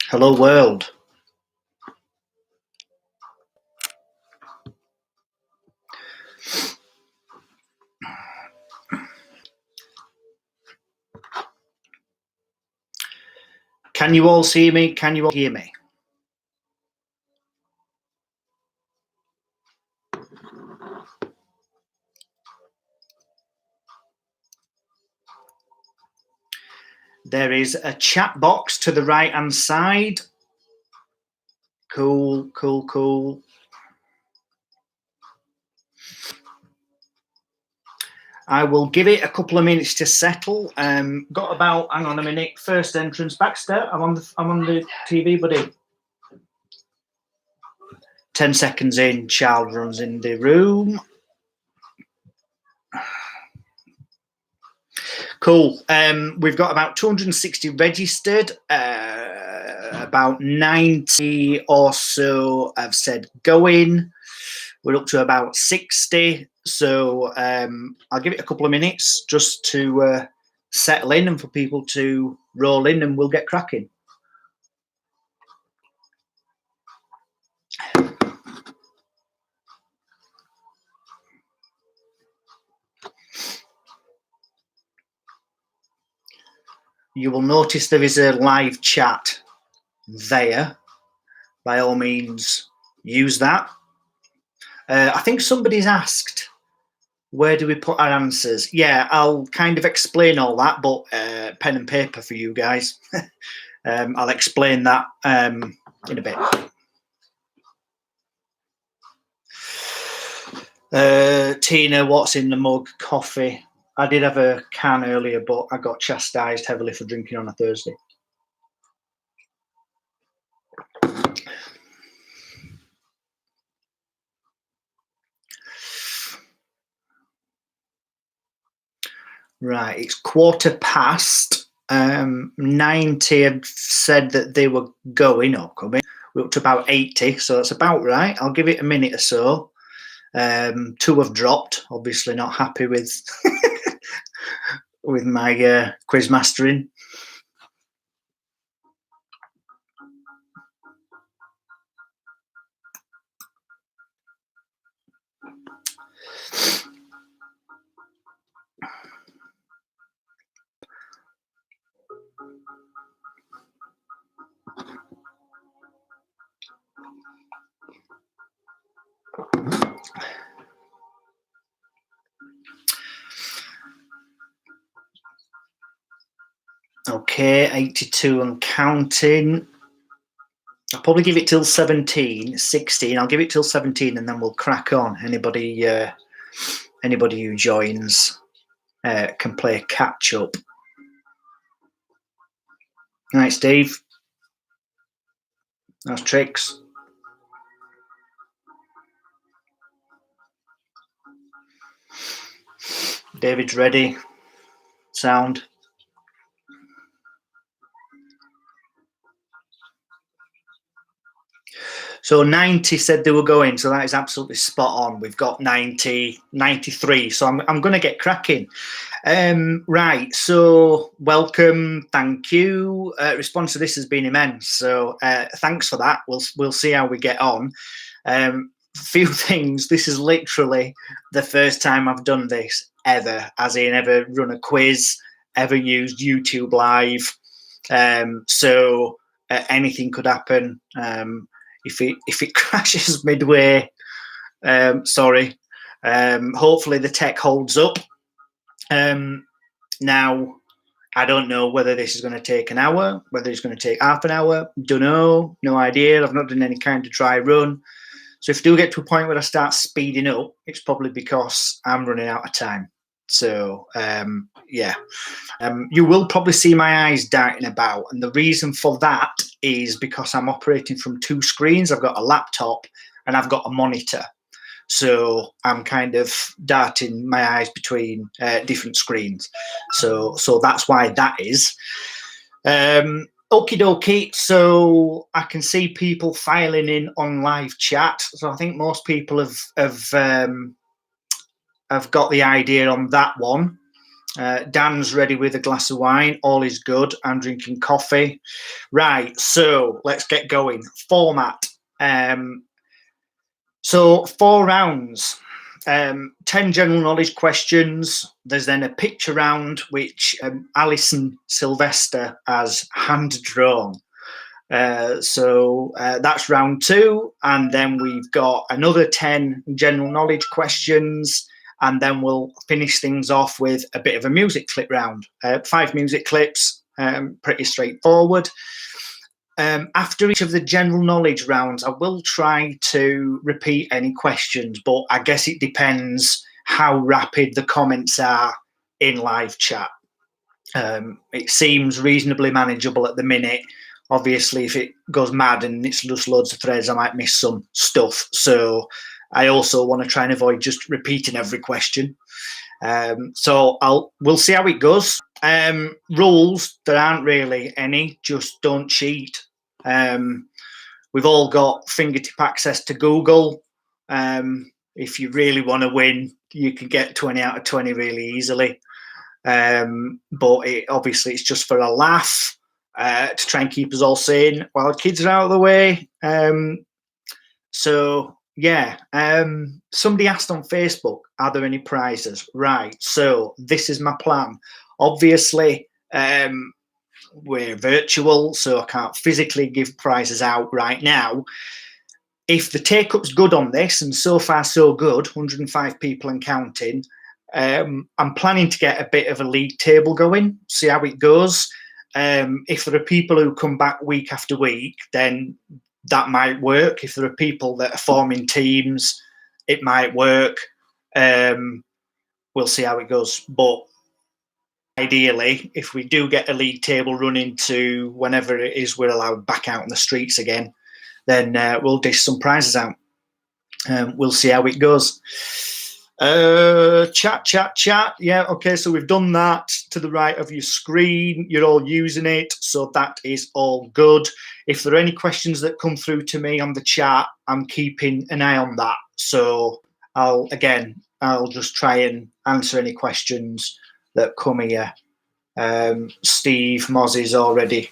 Hello world. Can you all see me? Can you all hear me? There is a chat box to the right hand side. Cool, cool, cool. I will give it a couple of minutes to settle. Got about, hang on a minute, first entrance, Baxter. I'm on the TV, buddy. 10 seconds in, child runs in the room. Cool. We've got about 260 registered. About 90 or so have said go in. We're up to about 60. So I'll give it a couple of minutes just to settle in and for people to roll in, and we'll get cracking. You will notice there is a live chat there. By all means, use that. I think somebody's asked, where do we put our answers? Yeah, I'll kind of explain all that, but pen and paper for you guys. I'll explain that in a bit. Tina, what's in the mug? Coffee. I did have a can earlier, but I got chastised heavily for drinking on a Thursday. Right, it's 15:15. 90 have said that they were going or coming. We're up to about 80, so that's about right. I'll give it a minute or so. 2 have dropped, obviously not happy with with my quiz mastering. Okay, 82 and counting. I'll probably give it till 17, 16. I'll give it till 17 and then we'll crack on. Anybody who joins can play catch up. All right, Steve. That's tricks. David's ready. Sound. So 90 said they were going, so that is absolutely spot on. We've got 90, 93, so I'm going to get cracking. Right, so welcome, thank you. Response to this has been immense, so thanks for that. We'll see how we get on. Few things. This is literally the first time I've done this ever, as in ever run a quiz, ever used YouTube Live. So anything could happen. If it crashes midway, sorry. Hopefully the tech holds up. Now, I don't know whether this is going to take an hour, whether it's going to take half an hour. Don't know. No idea. I've not done any kind of dry run. So if I do get to a point where I start speeding up, it's probably because I'm running out of time. So, yeah. You will probably see my eyes darting about. And the reason for that is because I'm operating from 2 screens. I've got a laptop and I've got a monitor. So I'm kind of darting my eyes between different screens. So that's why that is. Okie dokie. So I can see people filing in on live chat. So I think most people have got the idea on that one. Dan's ready with a glass of wine. All is good. I'm drinking coffee. Right, so let's get going. Format. So 4 rounds. 10 general knowledge questions. There's then a picture round, which Alison Sylvester has hand drawn. So that's round 2. And then we've got another 10 general knowledge questions. And then we'll finish things off with a bit of a music clip round. 5 music clips, pretty straightforward. After each of the general knowledge rounds, I will try to repeat any questions, but I guess it depends how rapid the comments are in live chat. It seems reasonably manageable at the minute. Obviously, if it goes mad and it's just loads of threads, I might miss some stuff. So I also want to try and avoid just repeating every question. So we'll see how it goes. Rules, there aren't really any, just don't cheat. We've all got fingertip access to Google. If you really want to win, you can get 20 out of 20 really easily. But obviously it's just for a laugh, to try and keep us all sane while kids are out of the way. So yeah, somebody asked on Facebook, are there any prizes? Right, so this is my plan. Obviously, we're virtual, so I can't physically give prizes out right now. If the take-up's good on this, and so far so good, 105 people and counting, I'm planning to get a bit of a league table going, see how it goes. If there are people who come back week after week, then that might work. If there are people that are forming teams, it might work. We'll see how it goes. But ideally, if we do get a league table running to whenever it is we're allowed back out on the streets again, then we'll dish some prizes out. We'll see how it goes. Chat. Yeah, okay, so we've done that to the right of your screen. You're all using it, so that is all good. If there are any questions that come through to me on the chat, I'm keeping an eye on that. So I'll just try and answer any questions that come here. Steve Mozzy's already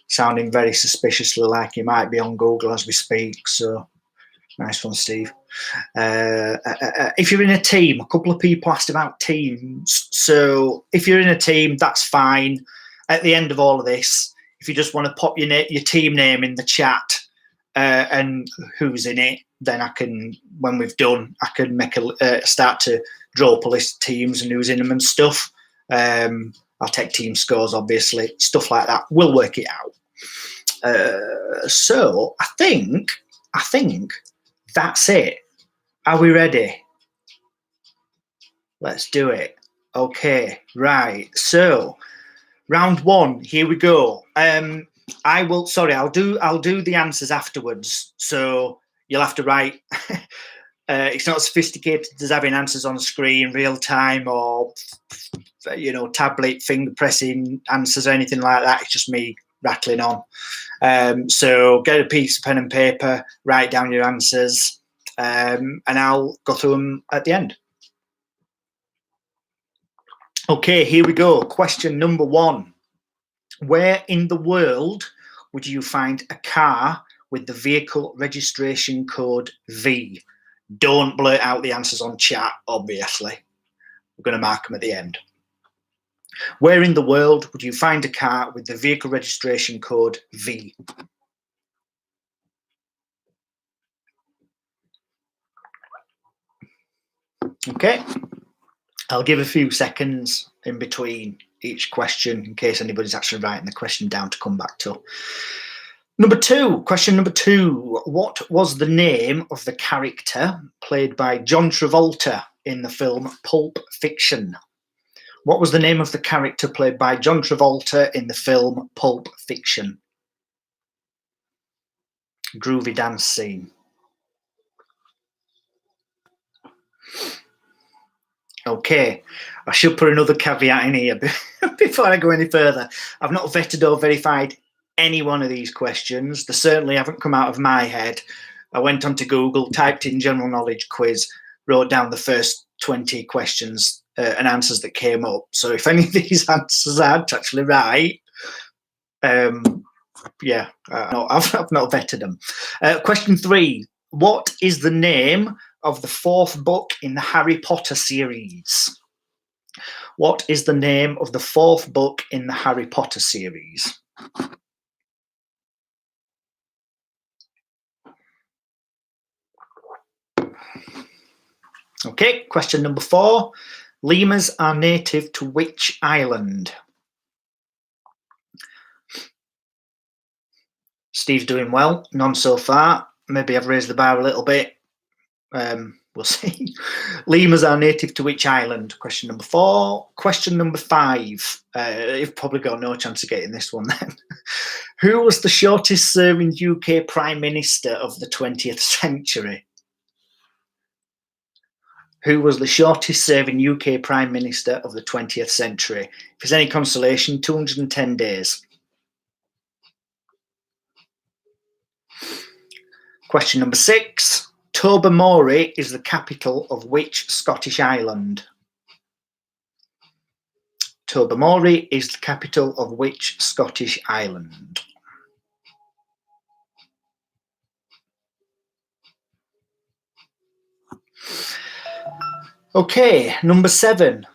sounding very suspiciously like he might be on Google as we speak, so nice one, Steve. If you're in a team, a couple of people asked about teams. So if you're in a team, that's fine. At the end of all of this, if you just want to pop your team name in the chat and who's in it, then I can, when we've done, I can make start to draw up a list of teams and who's in them and stuff. I'll take team scores, obviously, stuff like that. We'll work it out. So I think that's it. Are we ready? Let's do it. Okay, right. So round 1, here we go. I'll do the answers afterwards. So you'll have to write. It's not sophisticated as having answers on screen real time or tablet finger pressing answers or anything like that. It's just me rattling on. So get a piece of pen and paper, write down your answers, and I'll go through them at the end. Okay, here we go. Question number 1. Where in the world would you find a car with the vehicle registration code V? Don't blurt out the answers on chat, obviously. We're going to mark them at the end. Where in the world would you find a car with the vehicle registration code V? Okay, I'll give a few seconds in between each question in case anybody's actually writing the question down to come back to. Question number 2. What was the name of the character played by John Travolta in the film Pulp Fiction? What was the name of the character played by John Travolta in the film Pulp Fiction? Groovy dance scene. Okay, I should put another caveat in here before I go any further. I've not vetted or verified any one of these questions. They certainly haven't come out of my head. I went onto Google, typed in general knowledge quiz, wrote down the first 20 questions and answers that came up. So if any of these answers aren't actually right, yeah, no, I've not vetted them. Question 3. What is the name of the 4th book in the Harry Potter series? What is the name of the 4th book in the Harry Potter series? Okay, question number 4. Lemurs are native to which island? Steve's doing well, none so far. Maybe I've raised the bar a little bit. We'll see. Lemurs are native to which island? Question number 4. Question number 5. You've probably got no chance of getting this one then. Who was the shortest serving UK Prime Minister of the 20th century? Who was the shortest serving UK Prime Minister of the 20th century? If there's any consolation, 210 days. Question number 6. Tobermory is the capital of which Scottish island? Tobermory is the capital of which Scottish island? Okay, number 7.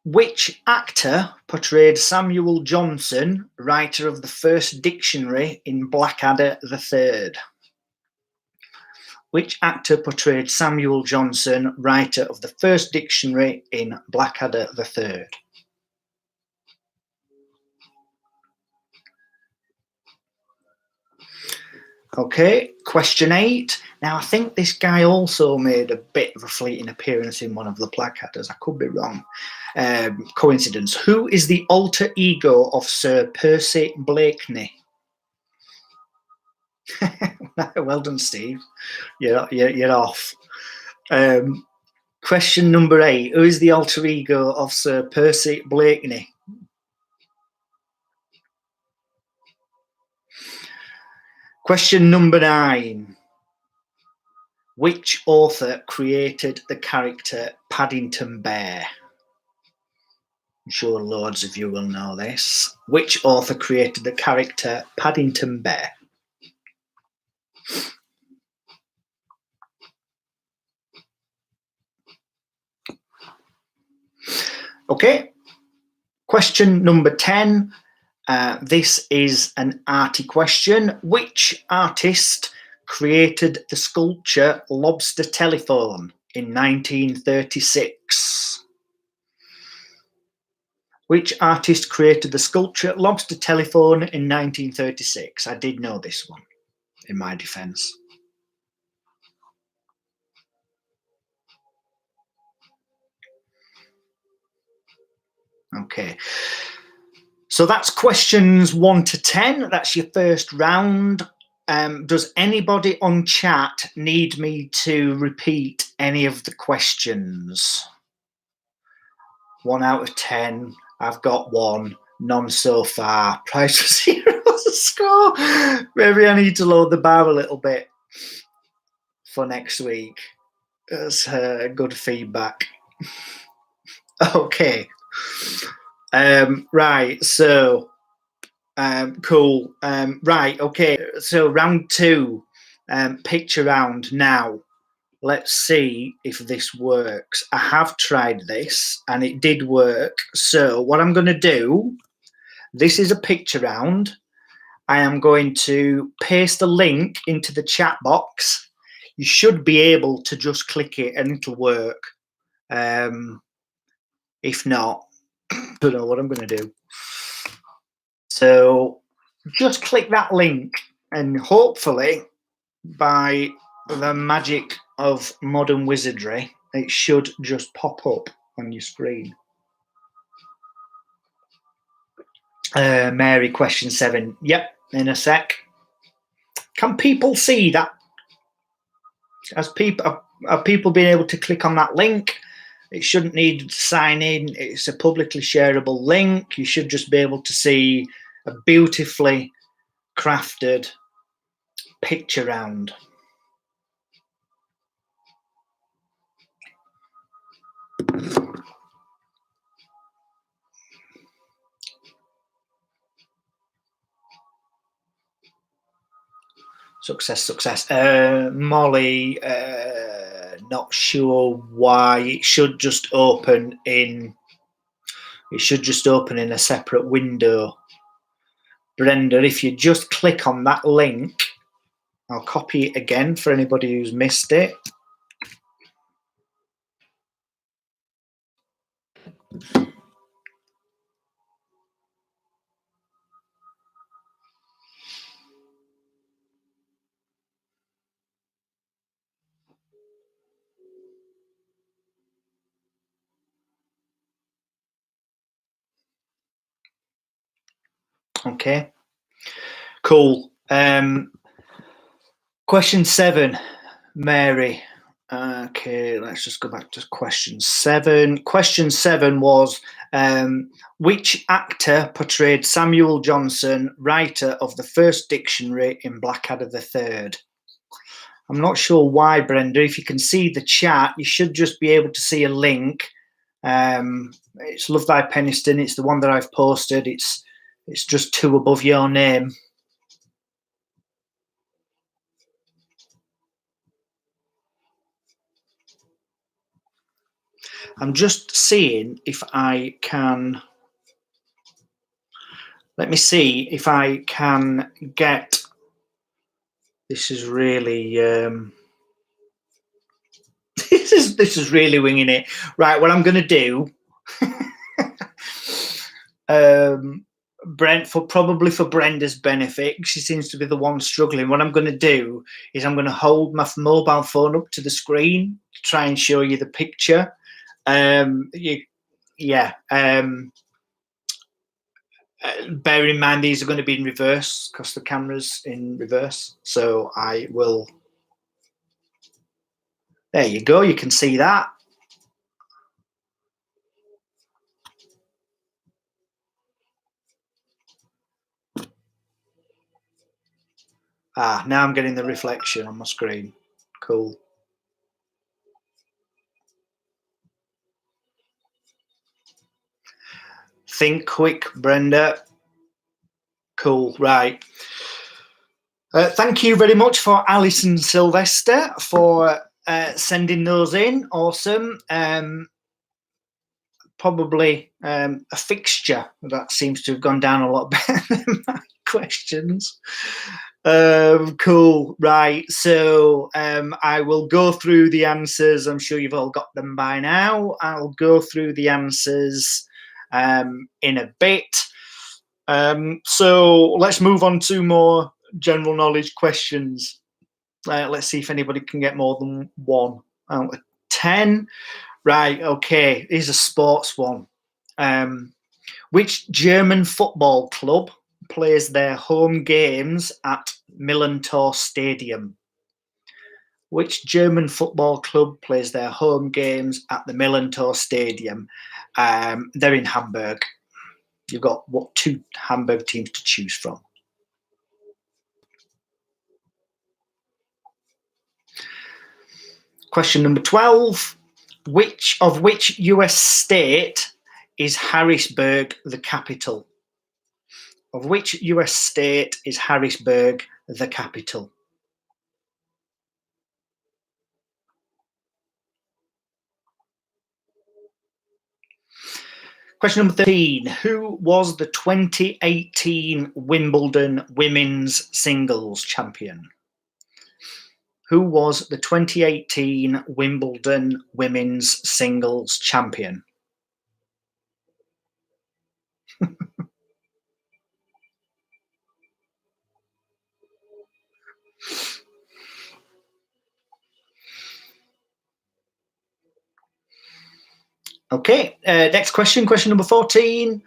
Which actor portrayed Samuel Johnson, writer of the first dictionary in Blackadder III? Which actor portrayed Samuel Johnson, writer of the first dictionary in Blackadder III? Okay, question 8. Now, I think this guy also made a bit of a fleeting appearance in one of the Blackadders. I could be wrong. Coincidence. Who is the alter ego of Sir Percy Blakeney? Well done, Steve. You're off. Question number 8. Who is the alter ego of Sir Percy Blakeney? Question number 9. Which author created the character Paddington Bear? I'm sure loads of you will know this. Which author created the character Paddington Bear? Okay. Question number 10. This is an arty question. Which artist created the sculpture Lobster Telephone in 1936? Which artist created the sculpture Lobster Telephone in 1936? I did know this one, in my defence. Okay. So that's questions 1 to 10. That's your first round. Does anybody on chat need me to repeat any of the questions? 1 out of 10. I've got 1. None so far. Price for 0 score. Maybe I need to lower the bar a little bit for next week. That's good feedback. Okay. Right, so cool. Right, okay, so round 2, picture round now. Let's see if this works. I have tried this and it did work. So what I'm going to do, this is a picture round. I am going to paste a link into the chat box. You should be able to just click it and it'll work. If not, I don't know what I'm going to do. So just click that link and hopefully by the magic of modern wizardry, it should just pop up on your screen. Mary, question 7. Yep, in a sec. Can people see that? Are people being able to click on that link? It shouldn't need to sign in. It's a publicly shareable link. You should just be able to see a beautifully crafted picture round. Success. Molly, not sure why. It should just open in a separate window. Brenda, if you just click on that link, I'll copy it again for anybody who's missed it. Okay, cool. Question 7, Mary. Okay, let's just go back to question 7. Question 7 was, which actor portrayed Samuel Johnson, writer of the first dictionary in Blackadder III? I'm not sure why, Brenda. If you can see the chat, you should just be able to see a link. It's Love Thy Penistone. It's the one that I've posted. It's just 2 above your name. I'm just seeing if I can. Let me see if I can get. This is really. This is really winging it. Right, what I'm going to do. Brent, probably for Brenda's benefit, she seems to be the one struggling. What I'm going to do is I'm going to hold my mobile phone up to the screen to try and show you the picture. Bear in mind these are going to be in reverse because the camera's in reverse. So I will. There you go. You can see that. Now I'm getting the reflection on my screen. Cool. Think quick, Brenda. Cool, right. Thank you very much for Alison Sylvester for sending those in. Awesome. Probably a fixture that seems to have gone down a lot better than my questions. Cool, right. So I will go through the answers. I'm sure you've all got them by now. I'll go through the answers in a bit. So let's move on to more general knowledge questions. Let's see if anybody can get more than 1 out of 10. Right, okay, here's a sports one. Which German football club plays their home games at Millantor Stadium? Which German football club plays their home games at the Millantor Stadium? They're in Hamburg. You've got 2 Hamburg teams to choose from. Question number 12. Which US state is Harrisburg the capital? Of which US state is Harrisburg the capital? Question number 13. Who was the 2018 Wimbledon Women's Singles Champion? Who was the 2018 Wimbledon Women's Singles Champion? Okay, next question, question number 14.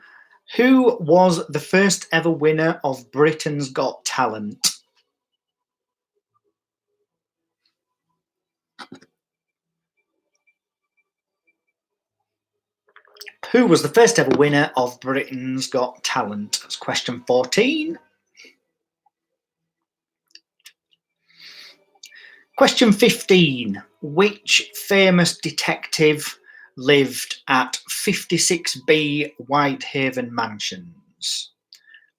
Who was the first ever winner of Britain's Got Talent? Who was the first ever winner of Britain's Got Talent? That's question 14. Question 15. Which famous detective lived at 56B Whitehaven Mansions?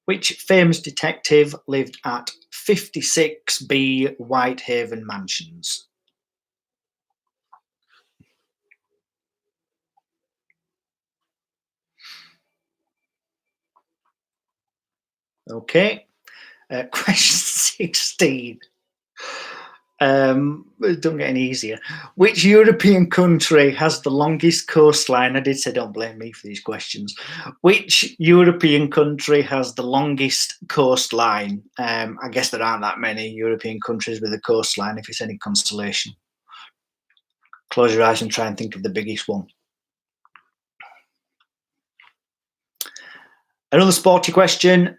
Which famous detective lived at 56B Whitehaven Mansions? Okay. Question 16. It don't get any easier. Which European country has the longest coastline? I did say don't blame me for these questions. Which European country has the longest coastline? I guess there aren't that many European countries with a coastline, if it's any consolation. Close your eyes and try and think of the biggest one. Another sporty question.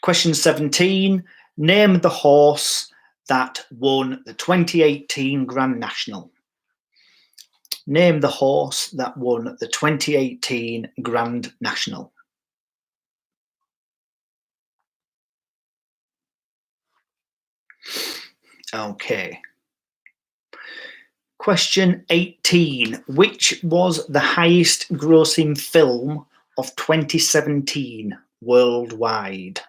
Question 17. Name the horse that won the 2018 Grand National. Name the horse that won the 2018 Grand National. Okay. Question 18. Which was the highest grossing film of 2017 worldwide?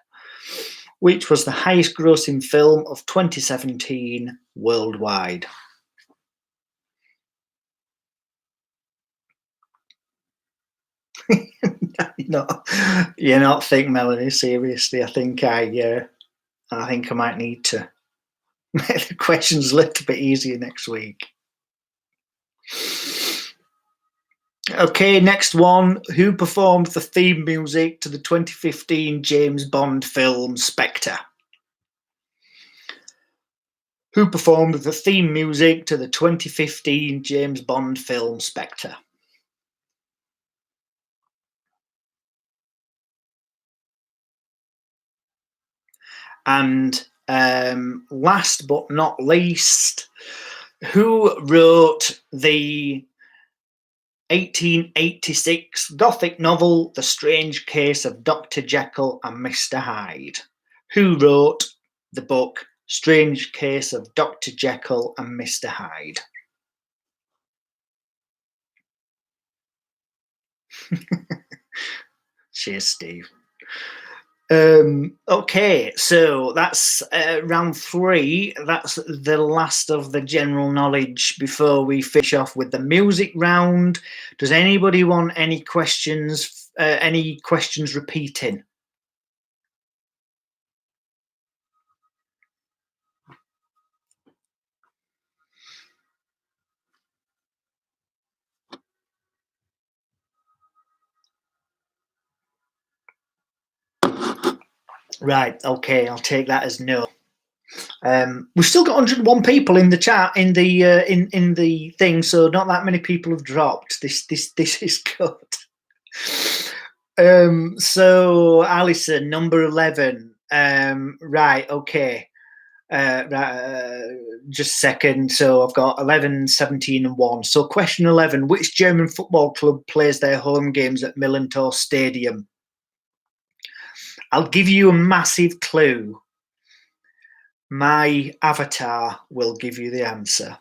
Which was the highest grossing film of 2017 worldwide? You're not think, Melanie, seriously. I think I might need to make the questions a little bit easier next week. Okay, next one. Who performed the theme music to the 2015 James Bond film Spectre? Who performed the theme music to the 2015 James Bond film Spectre? And last but not least, who wrote the 1886 Gothic novel The Strange Case of Dr. Jekyll and Mr. Hyde? Who wrote the book Strange Case of Dr. Jekyll and Mr. Hyde? Cheers, Steve. Okay, so that's round 3. That's the last of the general knowledge before we finish off with the music round. Does anybody want any questions? Any questions repeating? Right. Okay, I'll take that as no. We've still got 101 people in the chat in the thing, so not that many people have dropped. This is good. So Alison, number 11. Right, okay. Just a second. So I've got 11, 17, and 1. So question 11. Which German football club plays their home games at Millantor Stadium? I'll give you a massive clue. My avatar will give you the answer.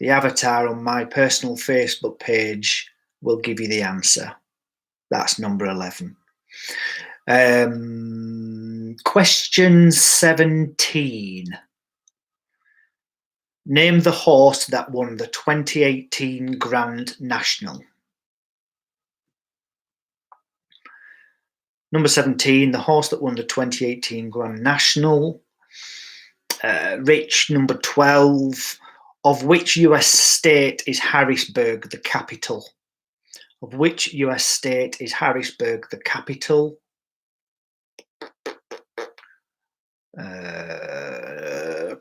The avatar on my personal Facebook page will give you the answer. That's number 11. Question 17. Name the horse that won the 2018 Grand National. Number 17, the horse that won the 2018 Grand National. Rich, number 12. Of which US state is Harrisburg the capital? Of which US state is Harrisburg the capital?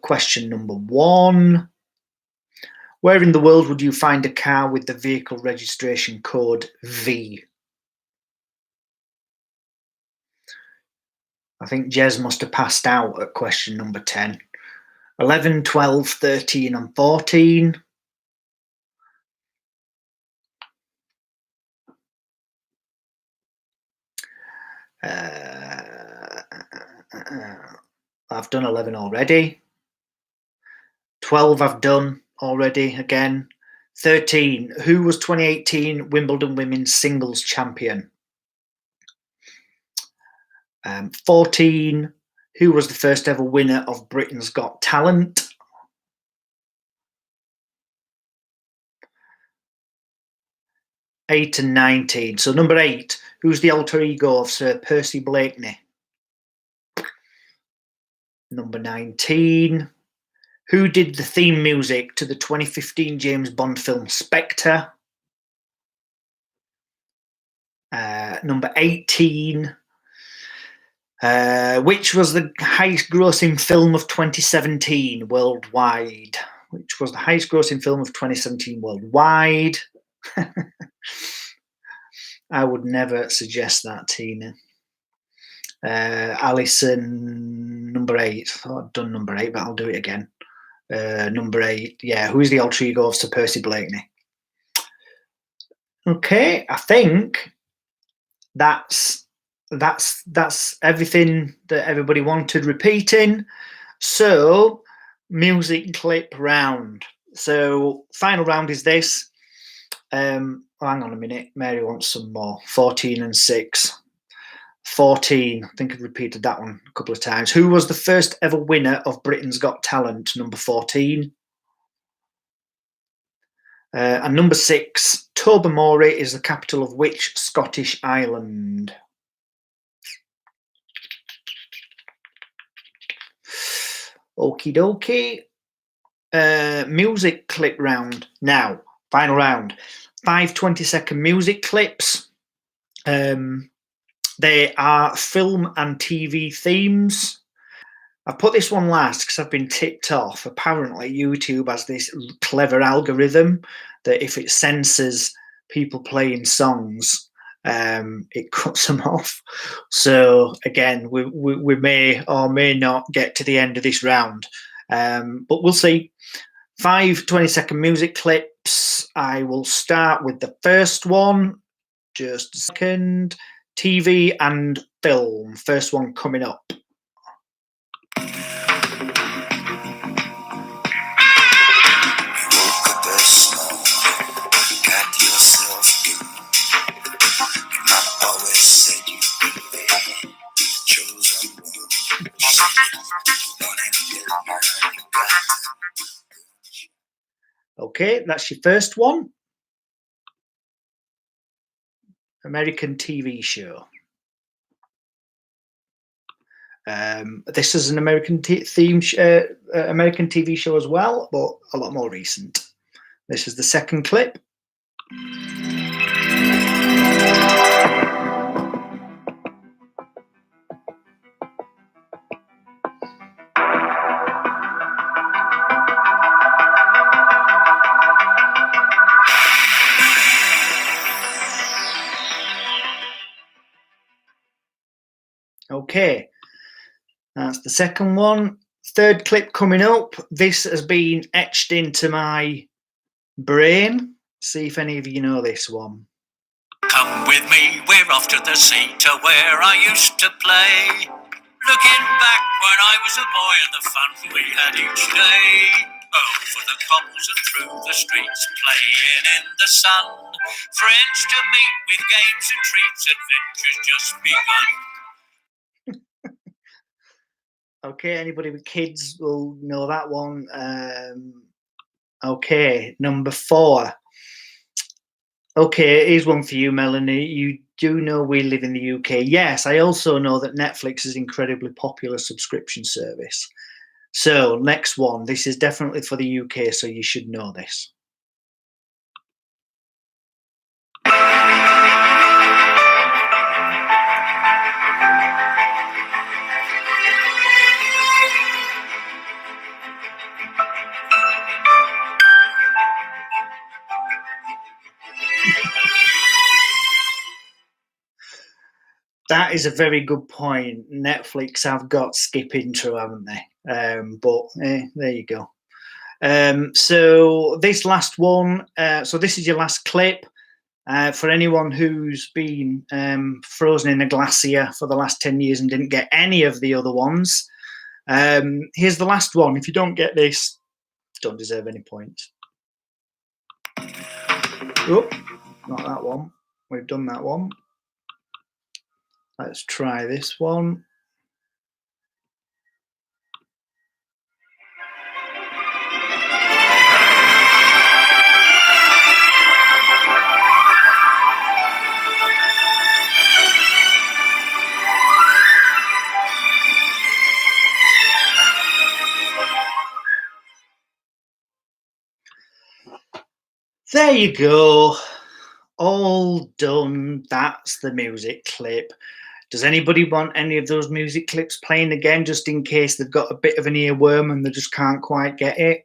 Question number 1. Where in the world would you find a car with the vehicle registration code V? I think Jez must have passed out at question number 10. 11, 12, 13, and 14. I've done 11 already. 12 I've done already again. 13, who was 2018 Wimbledon Women's Singles Champion? 14. Who was the first ever winner of Britain's Got Talent? 8 and 19. So number 8, who's the alter ego of Sir Percy Blakeney? Number 19, who did the theme music to the 2015 James Bond film Spectre? Number 18, which was the highest grossing film of 2017 worldwide? Which was the highest grossing film of 2017 worldwide? I would never suggest that, Tina. Alison, number 8. Oh, I've done number 8, but I'll do it again. Number 8, yeah. Who is the alter ego of Sir Percy Blakeney? Okay, I think that's everything that everybody wanted repeating. So, music clip round. So, final round is this. Hang on a minute. Mary wants some more. 14 and 6. 14. I think I've repeated that one a couple of times. Who was the first ever winner of Britain's Got Talent? Number 14. And number 6. Tobermory is the capital of which Scottish island? Okie dokie. Music clip round. Now, final round. 5 20-second music clips. They are film and TV themes. I put this one last because I've been tipped off. Apparently, YouTube has this clever algorithm that if it censors people playing songs, it cuts them off. So again, we may or may not get to the end of this round, but we'll see. 5 20-second music clips. I will start with the first one. Just a second. TV and film. First one coming up. Okay, that's your first one. American TV show. This is an American American TV show as well, but a lot more recent. This is the second clip. Okay, that's the second one. Third clip coming up. This has been etched into my brain. See if any of you know this one. Come with me, we're off to the sea, to where I used to play. Looking back when I was a boy and the fun we had each day. Over the cobbles and through the streets, playing in the sun. Friends to meet with games and treats, adventures just begun. Okay, anybody with kids will know that one. Okay, number 4. Okay, here's one for you, Melanie. You do know we live in the UK. Yes, I also know that Netflix is an incredibly popular subscription service. So, next one. This is definitely for the UK, so you should know this. That is a very good point. Netflix have got skip intro, haven't they? There you go. So this last one, so this is your last clip. For anyone who's been frozen in a glacier for the last 10 years and didn't get any of the other ones, here's the last one. If you don't get this, don't deserve any points. Oh, not that one. We've done that one. Let's try this one. There you go. All done. That's the music clip. Does anybody want any of those music clips playing again, just in case they've got a bit of an earworm and they just can't quite get it?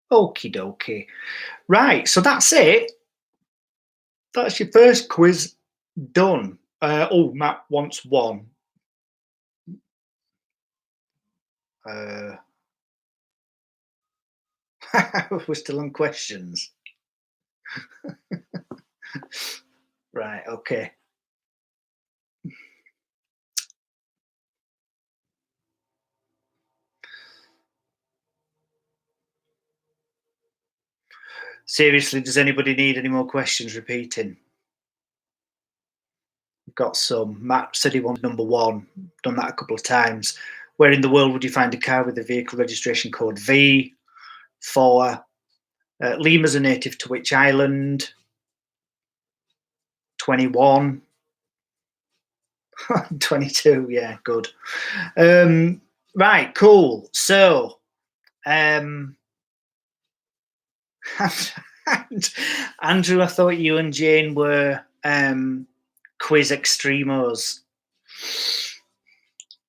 Okie dokie. Right, so that's it. That's your first quiz done. Matt wants one. We're still on questions. Right, okay. Seriously, does anybody need any more questions repeating? We've got some. Matt said he wanted number one. Done that a couple of times. Where in the world would you find a car with the vehicle registration code V? 4. Lima's a native to which island? 21. 22, yeah, good. Right, cool. So, Andrew, I thought you and Jane were quiz extremos.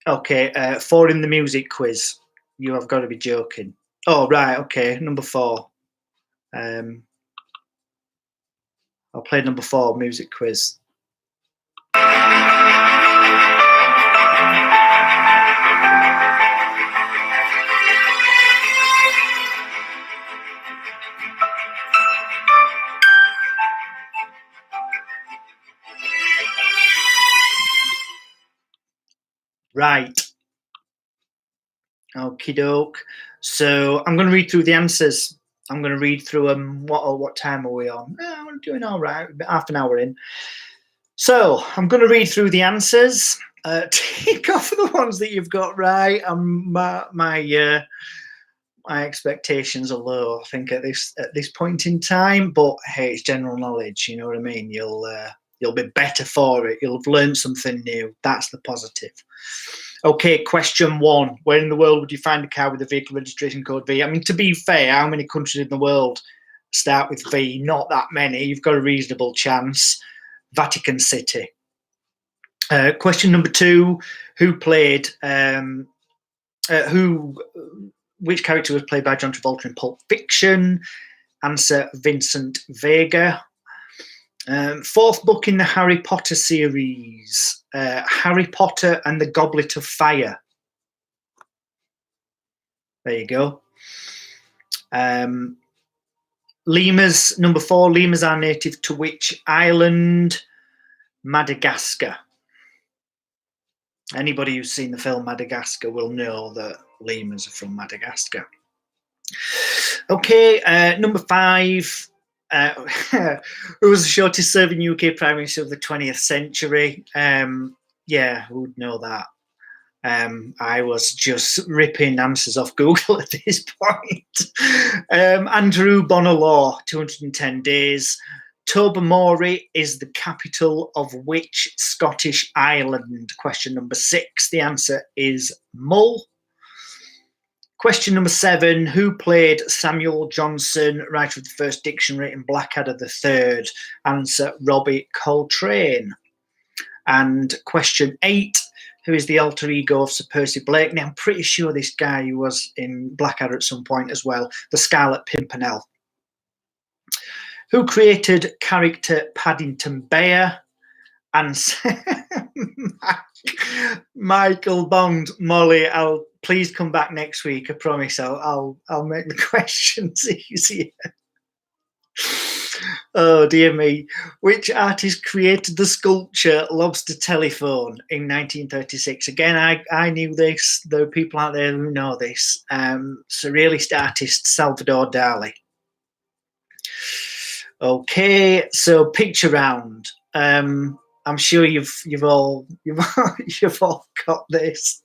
Okay, 4 in the music quiz. You have got to be joking. Oh, right, okay, number 4. I'll play number 4, music quiz. Right. Okie doke. So I'm going to read through the answers. I'm going to read through them. What time are we on? We're doing all right. Half an hour in. So I'm going to read through the answers. Tick off the ones that you've got right. My expectations are low, I think, at this point in time. But hey, it's general knowledge. You know what I mean? You'll be better for it. You'll have learned something new. That's the positive. Okay, question 1. Where in the world would you find a car with a vehicle registration code V? I mean, to be fair, how many countries in the world start with V? Not that many. You've got a reasonable chance. Vatican City. Question number 2. Who played... which character was played by John Travolta in Pulp Fiction? Answer, Vincent Vega. 4th book in the Harry Potter series, Harry Potter and the Goblet of Fire. There you go. Lemurs, number 4, lemurs are native to which island? Madagascar. Anybody who's seen the film Madagascar will know that lemurs are from Madagascar. Okay, number 5. Who was the shortest serving UK Prime Minister of the 20th century? Yeah, who would know that? I was just ripping answers off Google at this point. Andrew Bonar, 210 days. Tobermory is the capital of which Scottish island? Question number 6. The answer is Mull. Question number 7. Who played Samuel Johnson, writer of the first dictionary, in Blackadder III? Answer, Robbie Coltrane. And question 8. Who is the alter ego of Sir Percy Blakeney? I'm pretty sure this guy was in Blackadder at some point as well. The Scarlet Pimpernel. Who created character Paddington Bear? Answer, Michael Bond. Molly, I'll please come back next week. I promise. I'll make the questions easier. Oh dear me. Which artist created the sculpture Lobster Telephone in 1936? Again, I knew this. There are people out there who know this. Surrealist artist Salvador Dali. Okay, so picture round. I'm sure you've all you've all got this.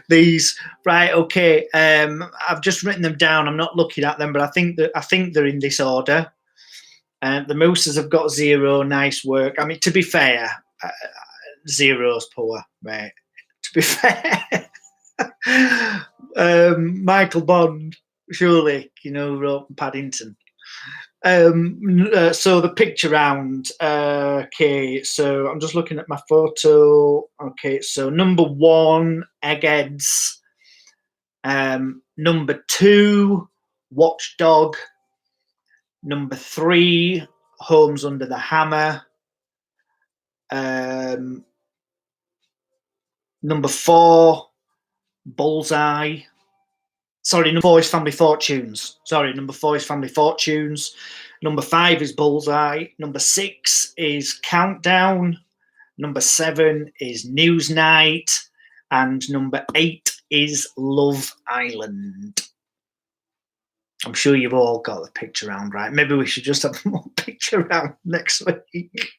These right? Okay. I've just written them down. I'm not looking at them, but I think they're in this order. The Mooses have got 0. Nice work. I mean, to be fair, 0's poor, right? To be fair, Michael Bond, surely, wrote Paddington. So the picture round. Okay, so I'm just looking at my photo. Okay, so number 1, Eggheads. Number 2, Watchdog. Number 3, Homes Under the Hammer. Number 4, Bullseye. Sorry, number 4 is Family Fortunes. Number 4 is Family Fortunes. Number 5 is Bullseye. Number 6 is Countdown. Number 7 is Newsnight. And number 8 is Love Island. I'm sure you've all got the picture round, right? Maybe we should just have more picture round next week.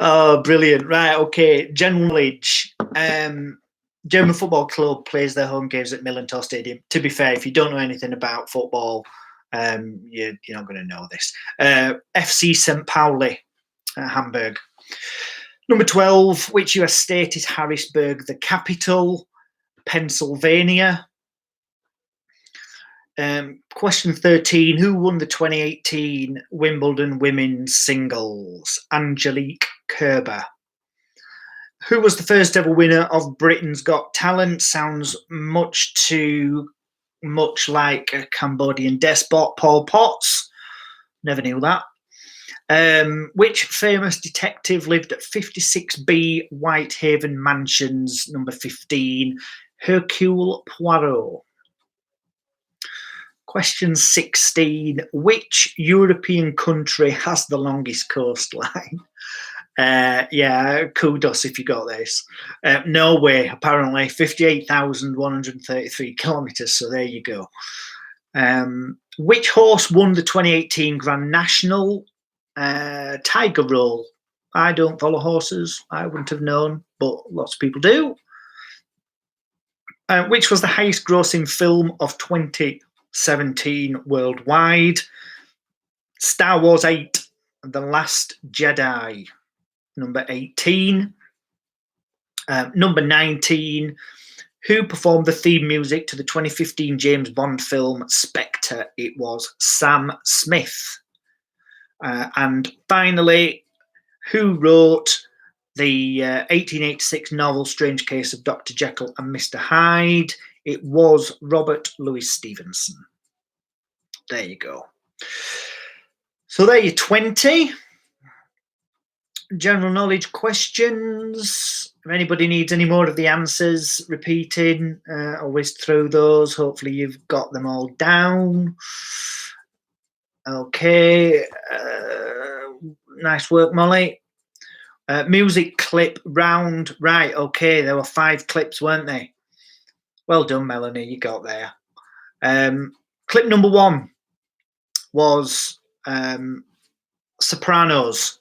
Oh, brilliant. Right, okay. General knowledge. German Football Club plays their home games at Millantor Stadium. To be fair, if you don't know anything about football, you're not going to know this. FC St. Pauli, Hamburg. Number 12, which US state is Harrisburg, the capital? Pennsylvania. Question 13, who won the 2018 Wimbledon women's singles? Angelique Kerber. Who was the first ever winner of Britain's Got Talent? Sounds much like a Cambodian despot, Paul Potts. Never knew that. Which famous detective lived at 56B Whitehaven Mansions, number 15? Hercule Poirot. Question 16. Which European country has the longest coastline? Yeah, kudos if you got this. Norway, apparently, 58,133 kilometres, so there you go. Which horse won the 2018 Grand National? Tiger Roll. I don't follow horses. I wouldn't have known, but lots of people do. Which was the highest grossing film of 2017 worldwide? Star Wars 8, The Last Jedi. Number 18. Number 19. Who performed the theme music to the 2015 James Bond film Spectre? It was Sam Smith. And finally, who wrote the 1886 novel Strange Case of Dr. Jekyll and Mr. Hyde? It was Robert Louis Stevenson. There you go. So there you're 20. General knowledge questions. If anybody needs any more of the answers repeating, always throw those. Hopefully you've got them all down. Okay. Nice work, Molly. Music clip round. Right, okay. There were 5 clips, weren't they? Well done, Melanie. You got there. Clip number 1 was Sopranos.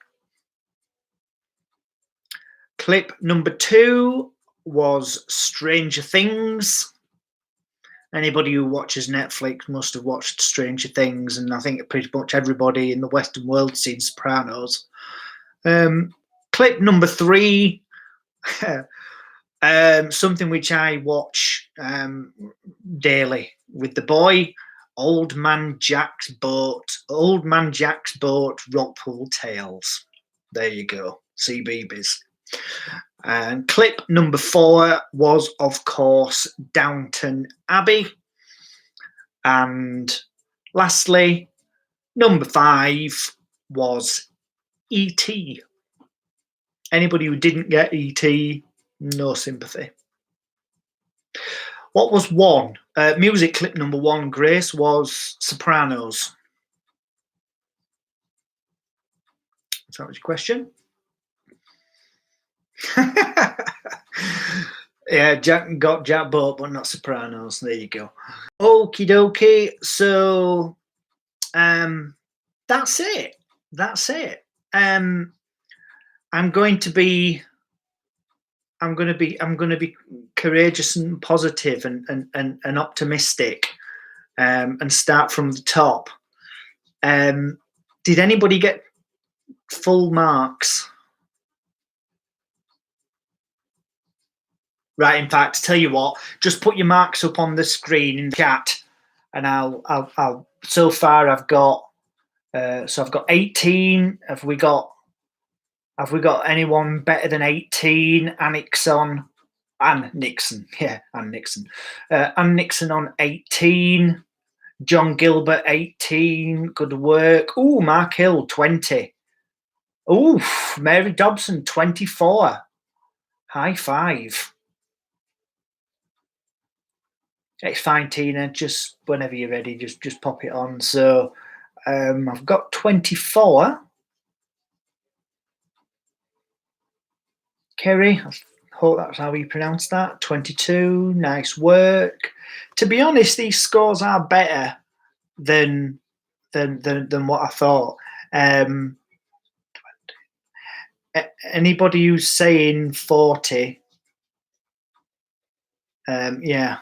Clip number 2 was Stranger Things. Anybody who watches Netflix must have watched Stranger Things, and I think pretty much everybody in the Western world has seen Sopranos. Clip number 3, something which I watch daily with the boy, Old Man Jack's Boat, Rockpool Tales. There you go, CBeebies. And clip number 4 was, of course, Downton Abbey. And lastly, number 5 was E.T. Anybody who didn't get E.T., no sympathy. What was 1? Music clip number 1, Grace, was Sopranos. that was your question? Yeah, Jack got Jack Boat, but not Sopranos. There you go. Okie dokie. So that's it. That's it. I'm going to be courageous and positive and optimistic, and start from the top. Did anybody get full marks? Right. In fact, tell you what, just put your marks up on the screen in the chat, and I'll. So far, I've got. So I've got 18. Have we got anyone better than 18? Annixon, Ann Nixon. Yeah, Ann Nixon. Ann Nixon on 18. John Gilbert 18. Good work. Ooh, Mark Hill 20. Ooh, Mary Dobson 24. High five. It's fine, Tina. Just whenever you're ready, just pop it on. So I've got 24. Kerry, I hope that's how you pronounce that. 22. Nice work. To be honest, these scores are better than what I thought. Anybody who's saying 40, yeah.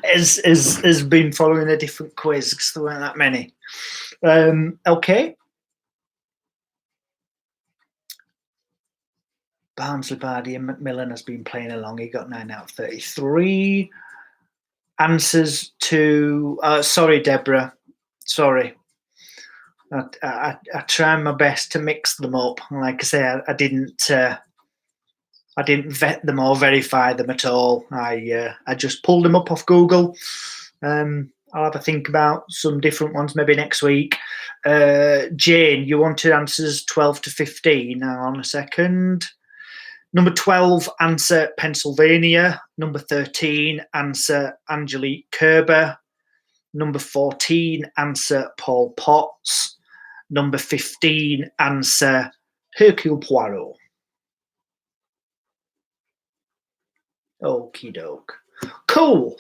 has been following a different quiz because there weren't that many. Okay. Barnsley, Bardi and Macmillan has been playing along. He got 9 out of 33. Answers to... sorry, Deborah. Sorry. I tried my best to mix them up. Like I say, I didn't vet them or verify them at all. I just pulled them up off Google. I'll have a think about some different ones maybe next week. Jane, you wanted answers 12 to 15. Hang on a second. Number 12, answer Pennsylvania. Number 13, answer Angelique Kerber. Number 14, answer Paul Potts. Number 15, answer Hercule Poirot. Okie doke. Cool.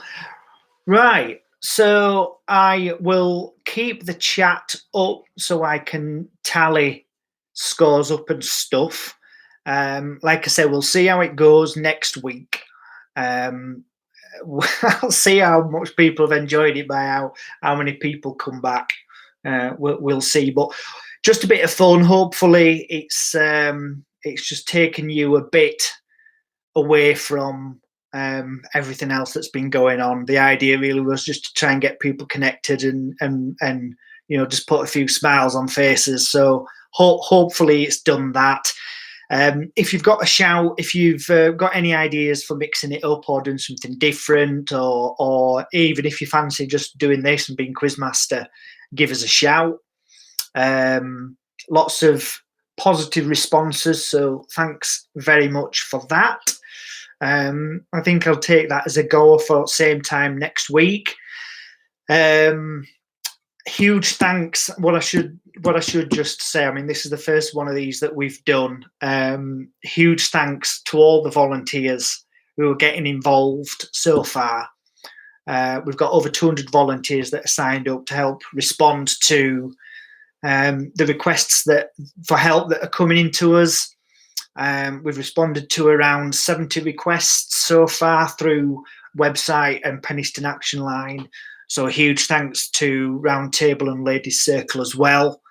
Right. So I will keep the chat up so I can tally scores up and stuff. Like I said, we'll see how it goes next week. I'll see how much people have enjoyed it by how many people come back. We'll see. But just a bit of fun. Hopefully, it's just taken you a bit away from everything else that's been going on. The idea really was just to try and get people connected and just put a few smiles on faces. So hopefully it's done that. If you've got a shout, if you've got any ideas for mixing it up or doing something different, or even if you fancy just doing this and being quizmaster, give us a shout. Lots of positive responses, so thanks very much for that. I think I'll take that as a go for same time next week. Huge thanks. What I should just say, I mean, this is the first one of these that we've done. Huge thanks to all the volunteers who are getting involved so far. We've got over 200 volunteers that are signed up to help respond to the requests for help that are coming into us. We've responded to around 70 requests so far through website and Penistone Action Line. So a huge thanks to Roundtable and Ladies Circle as well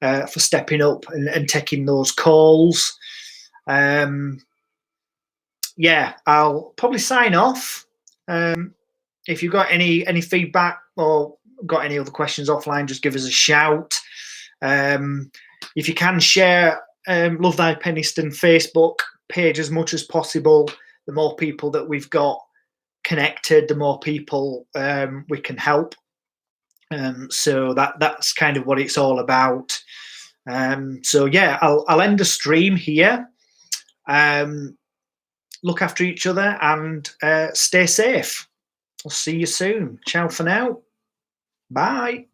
for stepping up and taking those calls. Yeah, I'll probably sign off. If you've got any feedback or got any other questions offline, just give us a shout. If you can share Love Thy Penistone Facebook page as much as possible, the more people that we've got connected, the more people we can help. So that's kind of what it's all about. So yeah, I'll end the stream here. Look after each other and stay safe. I'll see you soon. Ciao for now. Bye.